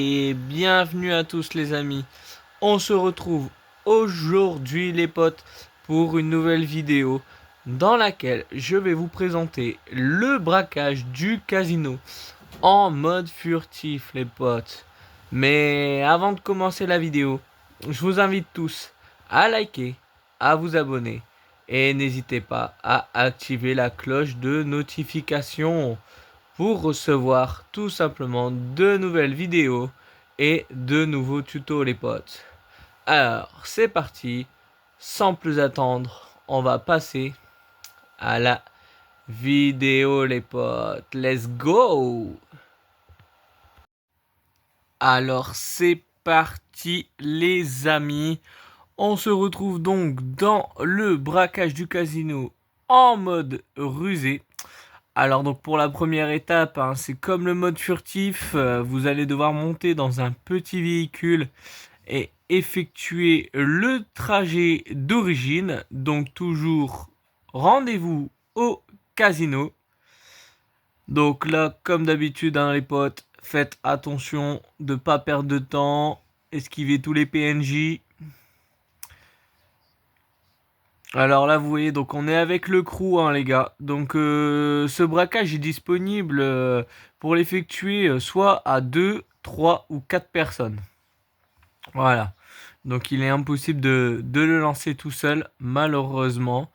Et bienvenue à tous les amis, on se retrouve aujourd'hui les potes pour une nouvelle vidéo dans laquelle je vais vous présenter le braquage du casino en mode furtif les potes. Mais avant de commencer la vidéo, je vous invite tous à liker, à vous abonner et n'hésitez pas à activer la cloche de notification pour recevoir tout simplement de nouvelles vidéos et de nouveaux tutos les potes. Alors c'est parti, sans plus attendre, on va passer à la vidéo les potes. Let's go. Alors c'est parti les amis, on se retrouve donc dans le braquage du casino en mode rusé. Alors donc pour la première étape, c'est comme le mode furtif, vous allez devoir monter dans un petit véhicule et effectuer le trajet d'origine. Donc toujours rendez-vous au casino. Donc là comme d'habitude les potes, faites attention de ne pas perdre de temps, esquivez tous les PNJ. Alors là vous voyez, donc on est avec le crew les gars. Donc ce braquage est disponible pour l'effectuer soit à 2, 3 ou 4 personnes. Voilà. Donc il est impossible de le lancer tout seul malheureusement.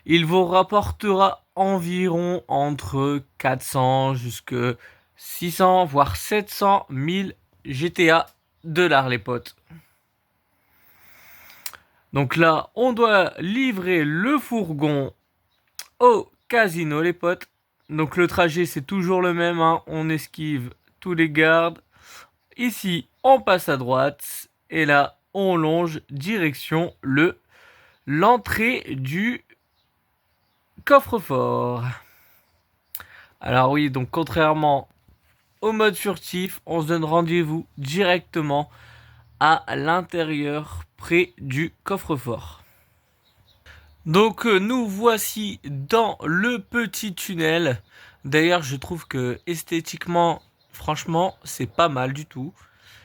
Il vous rapportera environ entre 400 jusque 600 voire 700 000 GTA $ les potes. Donc là, on doit livrer le fourgon au casino, les potes. Donc le trajet, c'est toujours le même. On esquive tous les gardes. Ici, on passe à droite. Et là, on longe direction l'entrée du coffre-fort. Alors oui, donc contrairement au mode furtif, on se donne rendez-vous directement à l'intérieur, près du coffre-fort. Donc nous voici dans le petit tunnel. D'ailleurs je trouve que esthétiquement, franchement, c'est pas mal du tout.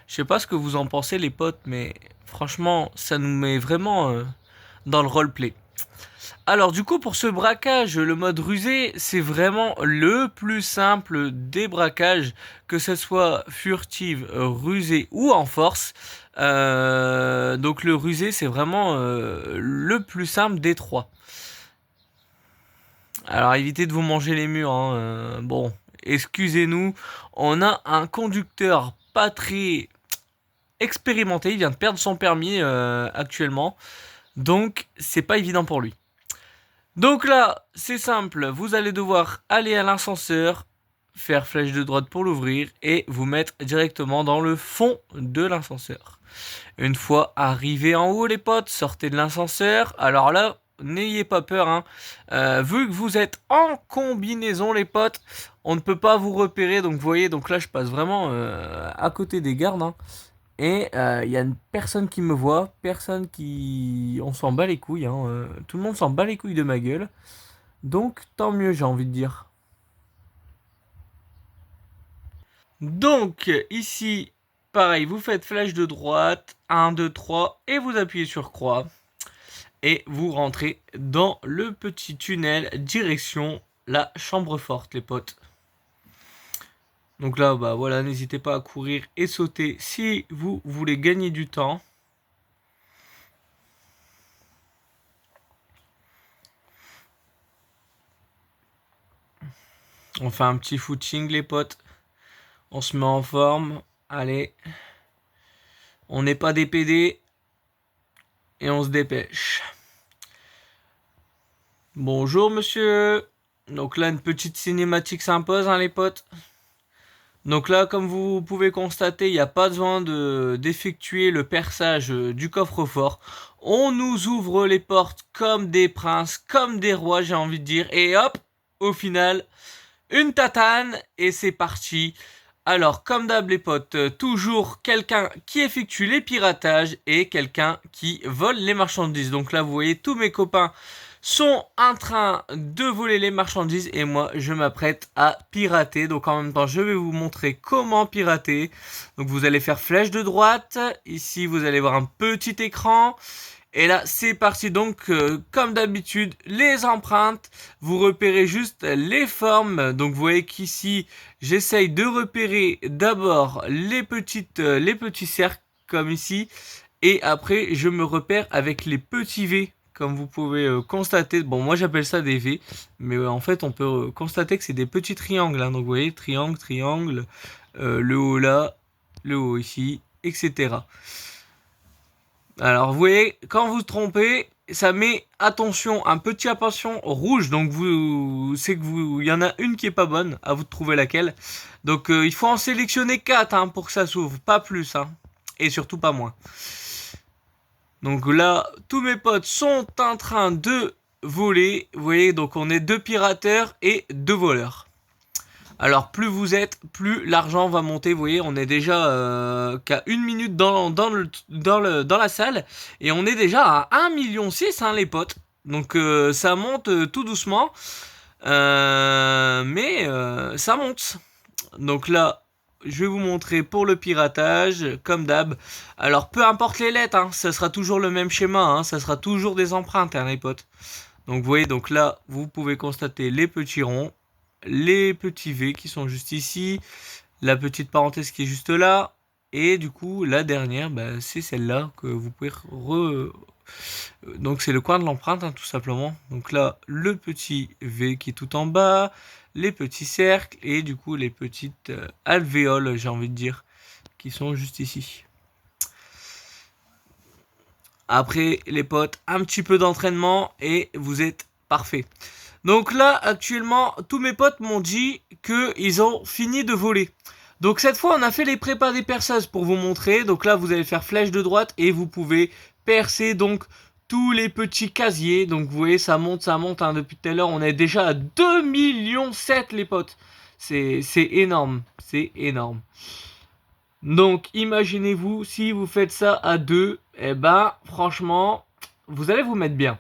Je sais pas ce que vous en pensez les potes, mais franchement, ça nous met vraiment dans le roleplay. Alors du coup pour ce braquage, le mode rusé, c'est vraiment le plus simple des braquages, que ce soit furtive, rusé ou en force. Donc le rusé c'est vraiment le plus simple des trois. Alors évitez de vous manger les murs, bon, excusez-nous, on a un conducteur pas très expérimenté, il vient de perdre son permis actuellement, donc c'est pas évident pour lui. Donc là, c'est simple, vous allez devoir aller à l'ascenseur, faire flèche de droite pour l'ouvrir et vous mettre directement dans le fond de l'ascenseur. Une fois arrivé en haut les potes, sortez de l'ascenseur. Alors là, n'ayez pas peur, vu que vous êtes en combinaison les potes, on ne peut pas vous repérer. Donc vous voyez, donc là je passe vraiment à côté des gardes. Et il y a une personne qui me voit, personne qui... On s'en bat les couilles, tout le monde s'en bat les couilles de ma gueule. Donc tant mieux j'ai envie de dire. Donc ici, pareil, vous faites flèche de droite, 1, 2, 3, et vous appuyez sur croix. Et vous rentrez dans le petit tunnel, direction la chambre forte les potes. Donc là, bah voilà, n'hésitez pas à courir et sauter si vous voulez gagner du temps. On fait un petit footing les potes. On se met en forme. Allez. On n'est pas des PD. Et on se dépêche. Bonjour monsieur. Donc là, une petite cinématique s'impose les potes. Donc là, comme vous pouvez constater, il n'y a pas besoin d'effectuer le perçage du coffre-fort. On nous ouvre les portes comme des princes, comme des rois, j'ai envie de dire. Et hop, au final, une tatane et c'est parti. Alors, comme d'hab les potes, toujours quelqu'un qui effectue les piratages et quelqu'un qui vole les marchandises. Donc là, vous voyez, tous mes copains sont en train de voler les marchandises et moi je m'apprête à pirater. Donc en même temps je vais vous montrer comment pirater. Donc vous allez faire flèche de droite, ici vous allez voir un petit écran. Et là c'est parti, donc comme d'habitude les empreintes, vous repérez juste les formes. Donc vous voyez qu'ici j'essaye de repérer d'abord les petits cercles comme ici. Et après je me repère avec les petits V. Comme vous pouvez constater, bon moi j'appelle ça des V, mais en fait on peut constater que c'est des petits triangles, hein. Donc vous voyez, triangle, triangle, le haut là, le haut ici, etc. Alors vous voyez, quand vous trompez, ça met attention, un petit attention rouge, donc c'est que il y en a une qui est pas bonne, à vous de trouver laquelle. Donc il faut en sélectionner 4 hein, pour que ça s'ouvre, pas plus, hein, et surtout pas moins. Donc là, tous mes potes sont en train de voler. Vous voyez, donc on est 2 pirateurs et 2 voleurs. Alors plus vous êtes, plus l'argent va monter. Vous voyez, on est déjà qu'à 1 minute dans la salle. Et on est déjà à 1,6 million hein, les potes. Donc ça monte tout doucement. Mais ça monte. Donc là, je vais vous montrer pour le piratage, comme d'hab. Alors, peu importe les lettres, hein, ça sera toujours le même schéma, hein, ça sera toujours des empreintes, hein, les potes. Donc, vous voyez, donc là, vous pouvez constater les petits ronds, les petits V qui sont juste ici, la petite parenthèse qui est juste là, et du coup, la dernière, bah, c'est celle-là que vous pouvez donc c'est le coin de l'empreinte hein, tout simplement. Donc là le petit V qui est tout en bas, les petits cercles et du coup les petites alvéoles j'ai envie de dire qui sont juste ici. Après les potes, un petit peu d'entraînement et vous êtes parfait. Donc là actuellement tous mes potes m'ont dit qu'ils ont fini de voler. Donc cette fois on a fait les prépas des perçages pour vous montrer. Donc là vous allez faire flèche de droite et vous pouvez percer donc tous les petits casiers. Donc vous voyez ça monte hein, depuis tout à l'heure. On est déjà à 2,7 millions les potes. C'est énorme, c'est énorme. Donc imaginez-vous si vous faites ça à 2, et ben franchement vous allez vous mettre bien.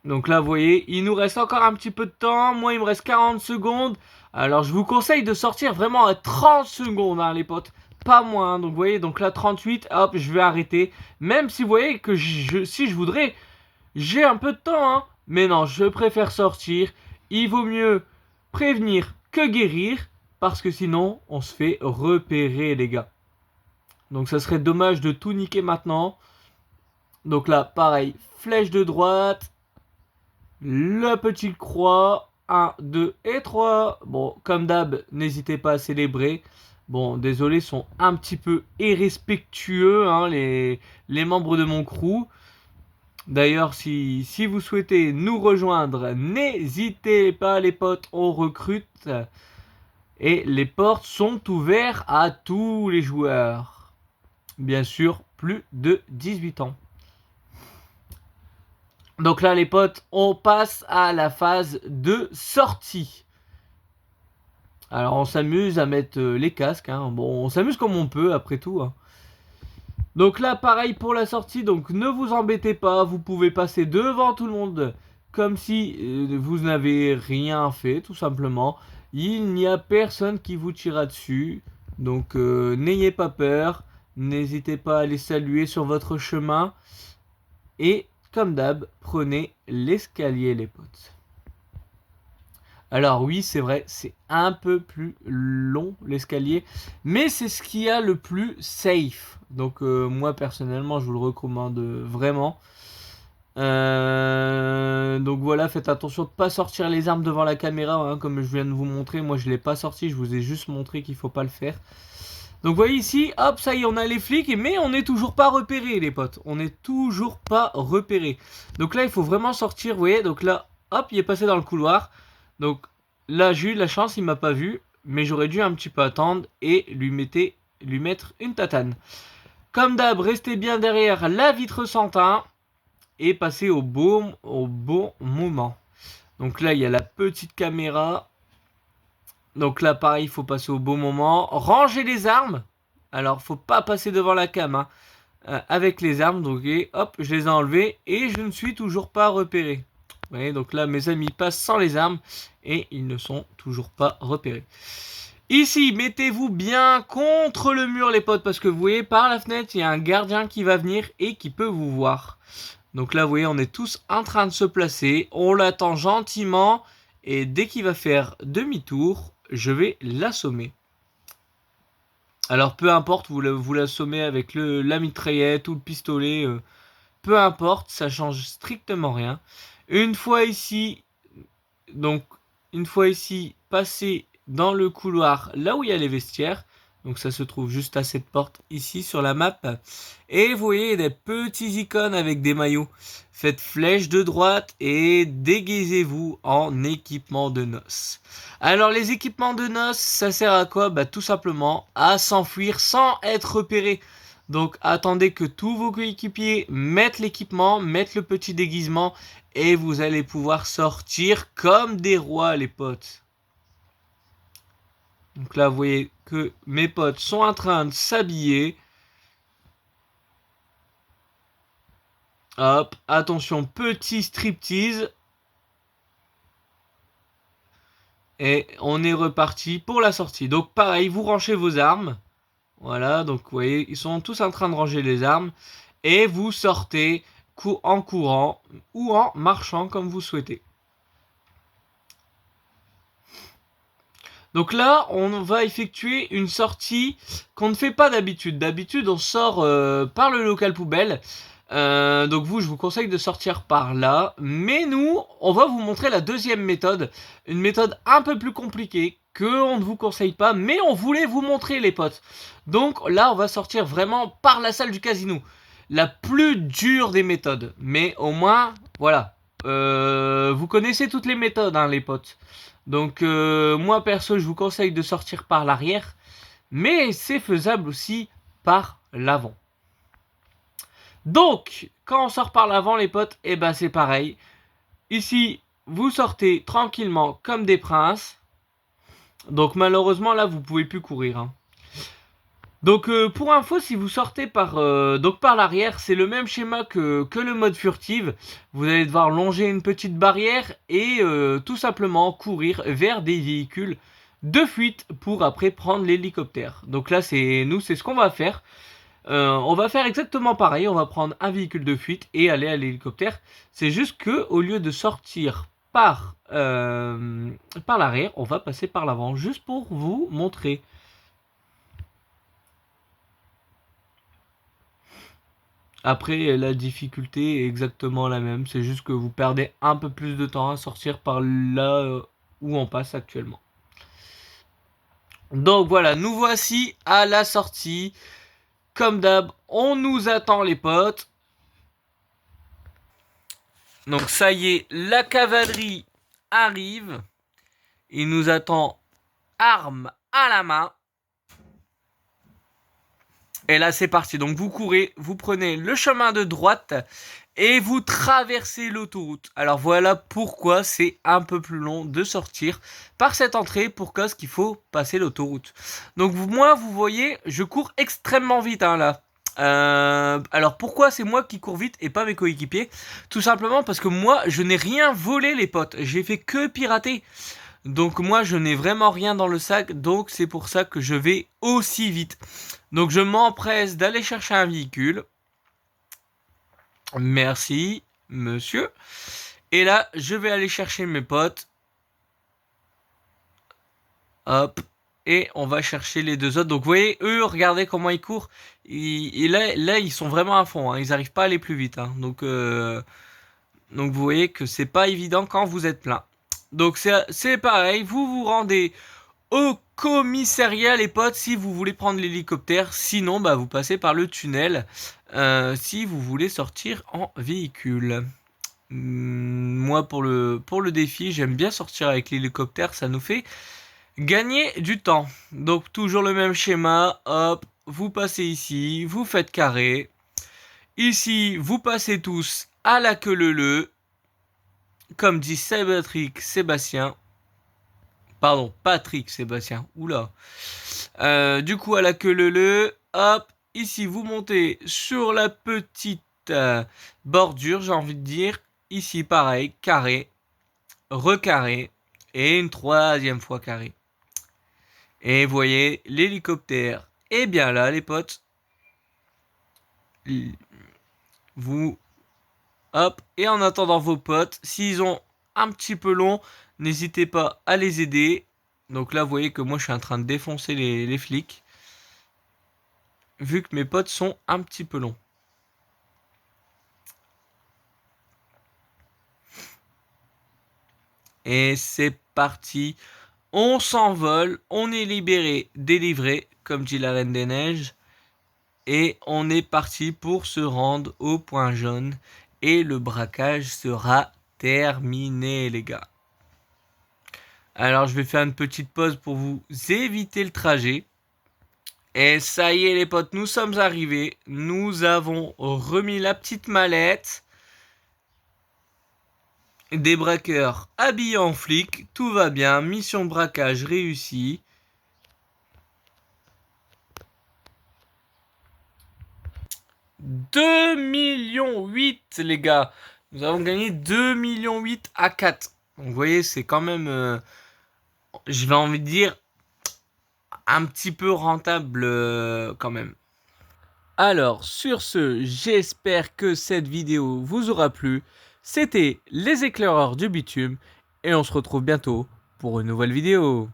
Donc là vous voyez il nous reste encore un petit peu de temps. Moi il me reste 40 secondes. Alors je vous conseille de sortir vraiment à 30 secondes hein, les potes. Pas moins, donc vous voyez, donc là 38, hop, je vais arrêter. Même si vous voyez que si je voudrais, j'ai un peu de temps, hein. Mais non, je préfère sortir. Il vaut mieux prévenir que guérir, parce que sinon, on se fait repérer, les gars. Donc ça serait dommage de tout niquer maintenant. Donc là, pareil, flèche de droite, la petite croix, 1, 2 et 3. Bon, comme d'hab, n'hésitez pas à célébrer. Bon, désolé, sont un petit peu irrespectueux, hein, les membres de mon crew. D'ailleurs, si vous souhaitez nous rejoindre, n'hésitez pas les potes, on recrute. Et les portes sont ouvertes à tous les joueurs. Bien sûr, plus de 18 ans. Donc là les potes, on passe à la phase de sortie. Alors on s'amuse à mettre les casques, hein. Bon on s'amuse comme on peut après tout, hein. Donc là pareil pour la sortie, donc ne vous embêtez pas, vous pouvez passer devant tout le monde comme si vous n'avez rien fait tout simplement. Il n'y a personne qui vous tirera dessus, donc n'ayez pas peur, n'hésitez pas à les saluer sur votre chemin. Et comme d'hab, prenez l'escalier les potes. Alors oui, c'est vrai, c'est un peu plus long l'escalier, mais c'est ce qui a le plus safe. Donc moi personnellement, je vous le recommande vraiment. Donc voilà, faites attention de ne pas sortir les armes devant la caméra, hein, comme je viens de vous montrer. Moi je ne l'ai pas sorti, je vous ai juste montré qu'il ne faut pas le faire. Donc vous voyez ici, hop, ça y est, on a les flics, mais on n'est toujours pas repérés les potes. On n'est toujours pas repérés. Donc là, il faut vraiment sortir, vous voyez. Donc là, hop, il est passé dans le couloir. Donc là, j'ai eu de la chance, il m'a pas vu. Mais j'aurais dû un petit peu attendre et lui mettre une tatane. Comme d'hab, restez bien derrière la vitre sans teint. Et passez au bon moment. Donc là, il y a la petite caméra. Donc là, pareil, il faut passer au bon moment. Ranger les armes. Alors, faut pas passer devant la cam, hein. avec les armes. Donc et hop, je les ai enlevés et je ne suis toujours pas repéré. Vous voyez, donc là mes amis passent sans les armes et ils ne sont toujours pas repérés. Ici, mettez-vous bien contre le mur les potes, parce que vous voyez par la fenêtre il y a un gardien qui va venir et qui peut vous voir. Donc là vous voyez on est tous en train de se placer, on l'attend gentiment et dès qu'il va faire demi-tour, je vais l'assommer. Alors peu importe, vous l'assommez avec la mitraillette ou le pistolet, peu importe, ça change strictement rien. Une fois ici, donc une fois ici, passez dans le couloir là où il y a les vestiaires. Donc ça se trouve juste à cette porte ici sur la map. Et vous voyez des petits icônes avec des maillots. Faites flèche de droite et déguisez-vous en équipement de noces. Alors les équipements de noces, ça sert à quoi? Bah tout simplement à s'enfuir sans être repéré. Donc attendez que tous vos coéquipiers mettent l'équipement, mettent le petit déguisement et vous allez pouvoir sortir comme des rois les potes. Donc là vous voyez que mes potes sont en train de s'habiller. Hop, attention, petit striptease. Et on est reparti pour la sortie. Donc pareil, vous ranchez vos armes. Voilà, donc vous voyez, ils sont tous en train de ranger les armes. Et vous sortez en courant ou en marchant comme vous souhaitez. Donc là, on va effectuer une sortie qu'on ne fait pas d'habitude. D'habitude, on sort par le local poubelle. Donc vous, je vous conseille de sortir par là. Mais nous, on va vous montrer la deuxième méthode. Une méthode un peu plus compliquée que on ne vous conseille pas. Mais on voulait vous montrer les potes. Donc là, on va sortir vraiment par la salle du casino. La plus dure des méthodes. Mais au moins, voilà. Vous connaissez toutes les méthodes, hein, les potes. Donc moi perso, je vous conseille de sortir par l'arrière. Mais c'est faisable aussi par l'avant. Donc, quand on sort par l'avant, les potes, et ben c'est pareil. Ici, vous sortez tranquillement comme des princes. Donc malheureusement, là, vous pouvez plus courir. Hein. Donc pour info, si vous sortez par l'arrière, c'est le même schéma que le mode furtive. Vous allez devoir longer une petite barrière et tout simplement courir vers des véhicules de fuite pour après prendre l'hélicoptère. Donc là, c'est ce qu'on va faire. On va faire exactement pareil, on va prendre un véhicule de fuite et aller à l'hélicoptère. C'est juste que au lieu de sortir par l'arrière, on va passer par l'avant, juste pour vous montrer. Après, la difficulté est exactement la même, c'est juste que vous perdez un peu plus de temps à sortir par là où on passe actuellement. Donc voilà, nous voici à la sortie. Comme d'hab, on nous attend les potes. Donc ça y est, la cavalerie arrive. Il nous attend armes à la main. Et là c'est parti. Donc vous courez, vous prenez le chemin de droite et vous traversez l'autoroute. Alors voilà pourquoi c'est un peu plus long de sortir par cette entrée pour cause qu'il faut passer l'autoroute. Donc moi vous voyez, je cours extrêmement vite hein, là. Alors pourquoi c'est moi qui cours vite et pas mes coéquipiers? Tout simplement parce que moi je n'ai rien volé les potes, j'ai fait que pirater. Donc moi je n'ai vraiment rien dans le sac, donc c'est pour ça que je vais aussi vite. Donc je m'empresse d'aller chercher un véhicule. Merci monsieur. Et là je vais aller chercher mes potes. Hop. Et on va chercher les deux autres. Donc vous voyez, eux, regardez comment ils courent. Là, ils sont vraiment à fond. Hein. Ils n'arrivent pas à aller plus vite. Hein. Donc vous voyez que c'est pas évident quand vous êtes plein. Donc c'est pareil. Vous vous rendez au commissariat, les potes, si vous voulez prendre l'hélicoptère. Sinon, bah, vous passez par le tunnel si vous voulez sortir en véhicule. Moi, pour le défi, j'aime bien sortir avec l'hélicoptère. Ça nous fait gagner du temps. Donc toujours le même schéma, hop, vous passez ici, vous faites carré. Ici, vous passez tous à la queue leu, comme dit Sébastien. Pardon, Patrick Sébastien. Oula. Du coup, à la queue leu, hop, Ici, vous montez sur la petite bordure, j'ai envie de dire. Ici, pareil, carré, recarré et une troisième fois carré. Et vous voyez, l'hélicoptère est bien là, les potes. Vous, hop, et en attendant vos potes, s'ils ont un petit peu long, n'hésitez pas à les aider. Donc là, vous voyez que moi, je suis en train de défoncer les flics. Vu que mes potes sont un petit peu longs. Et c'est parti. On s'envole, on est libéré, délivré, comme dit la Reine des Neiges. Et on est parti pour se rendre au point jaune. Et le braquage sera terminé, les gars. Alors je vais faire une petite pause pour vous éviter le trajet. Et ça y est les potes, nous sommes arrivés. Nous avons remis la petite mallette. Des braqueurs habillés en flics, tout va bien, mission braquage réussie. $2,8 millions les gars. Nous avons gagné 2,8 millions à 4. Donc vous voyez, c'est quand même, je vais envie de dire, un petit peu rentable quand même. Alors, sur ce, j'espère que cette vidéo vous aura plu. C'était les éclaireurs du bitume et on se retrouve bientôt pour une nouvelle vidéo.